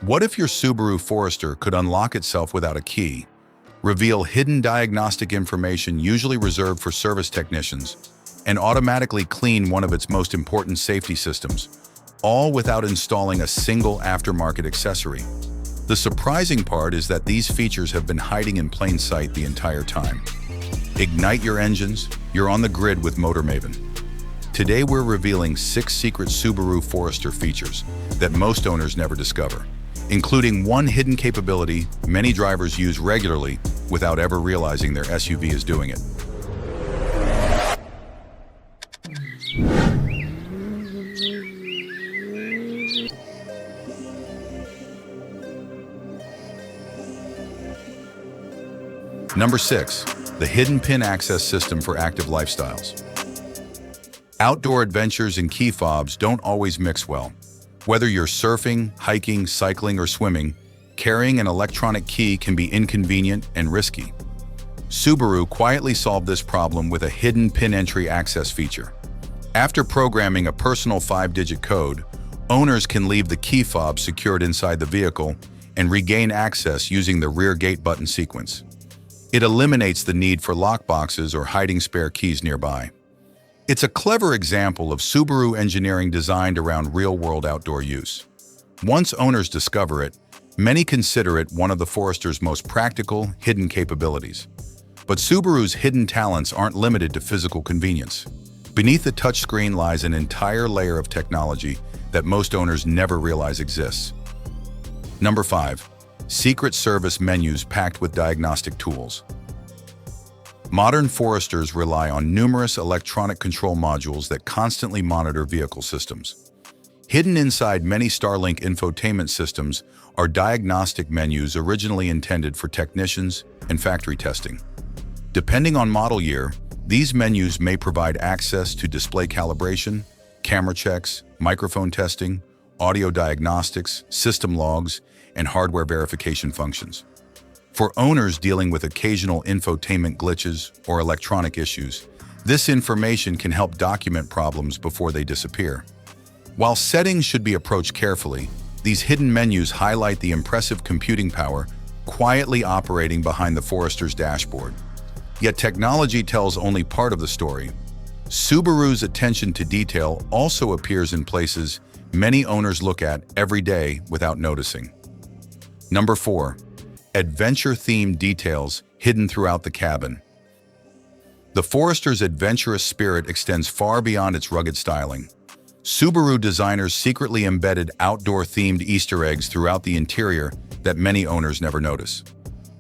What if your Subaru Forester could unlock itself without a key, reveal hidden diagnostic information usually reserved for service technicians, and automatically clean one of its most important safety systems, all without installing a single aftermarket accessory? The surprising part is that these features have been hiding in plain sight the entire time. Ignite your engines, you're on the grid with Maven. Today we're revealing 6 secret Subaru Forester features that most owners never discover, including one hidden capability many drivers use regularly without ever realizing their SUV is doing it. Number 6. The hidden PIN access system for active lifestyles. Outdoor adventures and key fobs don't always mix well. Whether you're surfing, hiking, cycling, or swimming, carrying an electronic key can be inconvenient and risky. Subaru quietly solved this problem with a hidden PIN entry access feature. After programming a personal 5-digit code, owners can leave the key fob secured inside the vehicle and regain access using the rear gate button sequence. It eliminates the need for lockboxes or hiding spare keys nearby. It's a clever example of Subaru engineering designed around real-world outdoor use. Once owners discover it, many consider it one of the Forester's most practical, hidden capabilities. But Subaru's hidden talents aren't limited to physical convenience. Beneath the touchscreen lies an entire layer of technology that most owners never realize exists. Number 5. Secret service menus packed with diagnostic tools. Modern Foresters rely on numerous electronic control modules that constantly monitor vehicle systems. Hidden inside many Starlink infotainment systems are diagnostic menus originally intended for technicians and factory testing. Depending on model year, these menus may provide access to display calibration, camera checks, microphone testing, audio diagnostics, system logs, and hardware verification functions. For owners dealing with occasional infotainment glitches or electronic issues, this information can help document problems before they disappear. While settings should be approached carefully, these hidden menus highlight the impressive computing power quietly operating behind the Forester's dashboard. Yet technology tells only part of the story. Subaru's attention to detail also appears in places many owners look at every day without noticing. Number 4. Adventure-themed details hidden throughout the cabin. The Forester's adventurous spirit extends far beyond its rugged styling. Subaru designers secretly embedded outdoor-themed Easter eggs throughout the interior that many owners never notice.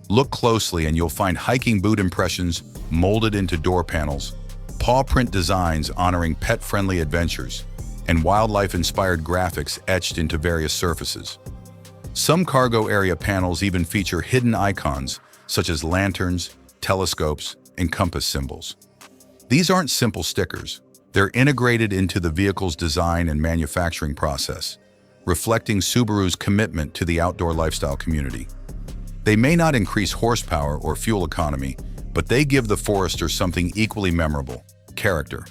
Look closely and you'll find hiking boot impressions molded into door panels, paw print designs honoring pet-friendly adventures, and wildlife-inspired graphics etched into various surfaces. Some cargo area panels even feature hidden icons such as lanterns, telescopes, and compass symbols. These aren't simple stickers. They're integrated into the vehicle's design and manufacturing process, reflecting Subaru's commitment to the outdoor lifestyle community. They may not increase horsepower or fuel economy, but they give the Forester something equally memorable: character.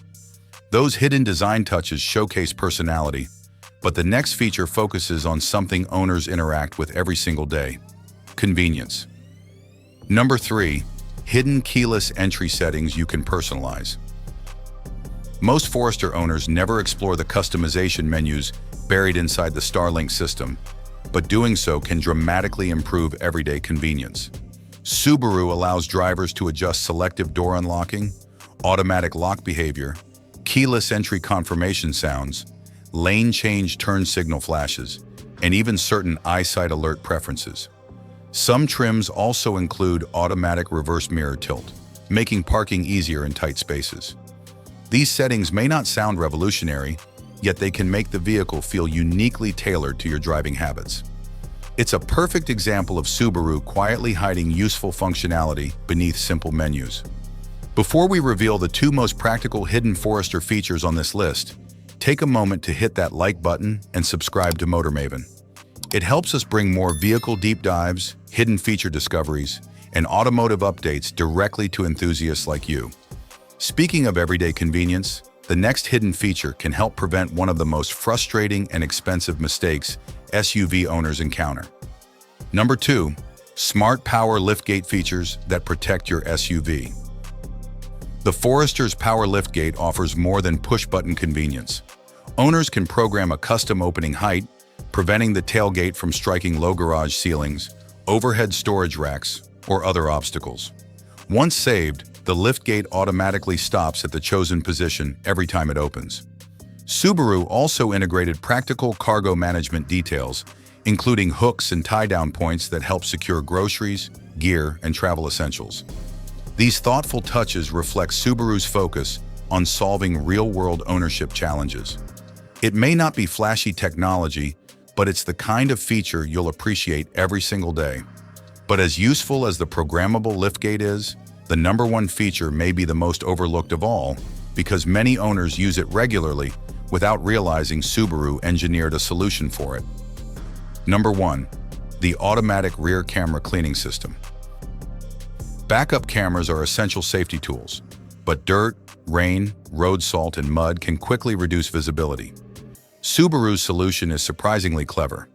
Those hidden design touches showcase personality, but the next feature focuses on something owners interact with every single day: convenience. Number 3. Hidden keyless entry settings you can personalize. Most Forester owners never explore the customization menus buried inside the Starlink system, but doing so can dramatically improve everyday convenience. Subaru allows drivers to adjust selective door unlocking, automatic lock behavior, keyless entry confirmation sounds, lane change turn signal flashes, and even certain eyesight alert preferences. Some trims also include automatic reverse mirror tilt, making parking easier in tight spaces. These settings may not sound revolutionary, yet they can make the vehicle feel uniquely tailored to your driving habits. It's a perfect example of Subaru quietly hiding useful functionality beneath simple menus. Before we reveal the 2 most practical hidden Forester features on this list, take a moment to hit that like button and subscribe to Maven. It helps us bring more vehicle deep dives, hidden feature discoveries, and automotive updates directly to enthusiasts like you. Speaking of everyday convenience, the next hidden feature can help prevent one of the most frustrating and expensive mistakes SUV owners encounter. Number 2. Smart Power Liftgate features that protect your SUV. The Forester's Power Liftgate offers more than push-button convenience. Owners can program a custom opening height, preventing the tailgate from striking low garage ceilings, overhead storage racks, or other obstacles. Once saved, the liftgate automatically stops at the chosen position every time it opens. Subaru also integrated practical cargo management details, including hooks and tie-down points that help secure groceries, gear, and travel essentials. These thoughtful touches reflect Subaru's focus on solving real-world ownership challenges. It may not be flashy technology, but it's the kind of feature you'll appreciate every single day. But as useful as the programmable liftgate is, the number one feature may be the most overlooked of all, because many owners use it regularly without realizing Subaru engineered a solution for it. Number 1. The automatic rear camera cleaning system. Backup cameras are essential safety tools, but dirt, rain, road salt, and mud can quickly reduce visibility. Subaru's solution is surprisingly clever.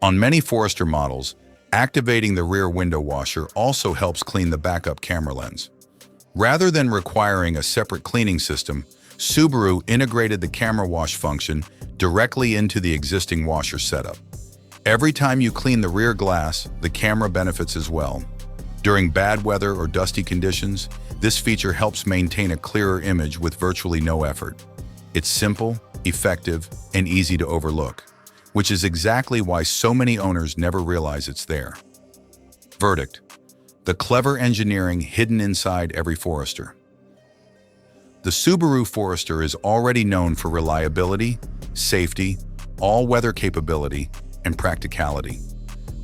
On many Forester models, activating the rear window washer also helps clean the backup camera lens. Rather than requiring a separate cleaning system, Subaru integrated the camera wash function directly into the existing washer setup. Every time you clean the rear glass, the camera benefits as well. During bad weather or dusty conditions, this feature helps maintain a clearer image with virtually no effort. It's simple, effective, and easy to overlook, which is exactly why so many owners never realize it's there. Verdict: the clever engineering hidden inside every Forester. The Subaru Forester is already known for reliability, safety, all-weather capability, and practicality.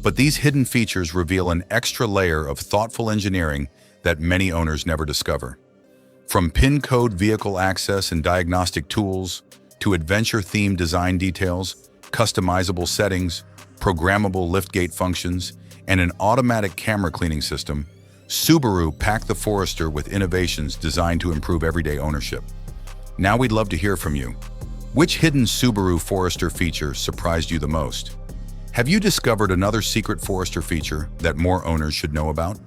But these hidden features reveal an extra layer of thoughtful engineering that many owners never discover. From pin code vehicle access and diagnostic tools, to adventure-themed design details, customizable settings, programmable liftgate functions, and an automatic camera cleaning system, Subaru packed the Forester with innovations designed to improve everyday ownership. Now we'd love to hear from you. Which hidden Subaru Forester feature surprised you the most? Have you discovered another secret Forester feature that more owners should know about?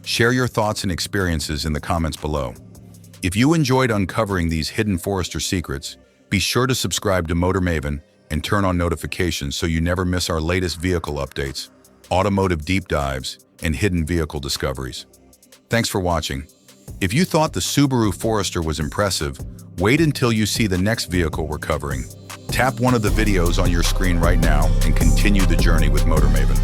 Share your thoughts and experiences in the comments below. If you enjoyed uncovering these hidden Forester secrets, be sure to subscribe to Motor Maven and turn on notifications so you never miss our latest vehicle updates, automotive deep dives, and hidden vehicle discoveries. Thanks for watching. If you thought the Subaru Forester was impressive, wait until you see the next vehicle we're covering. Tap one of the videos on your screen right now and continue the journey with Motor Maven.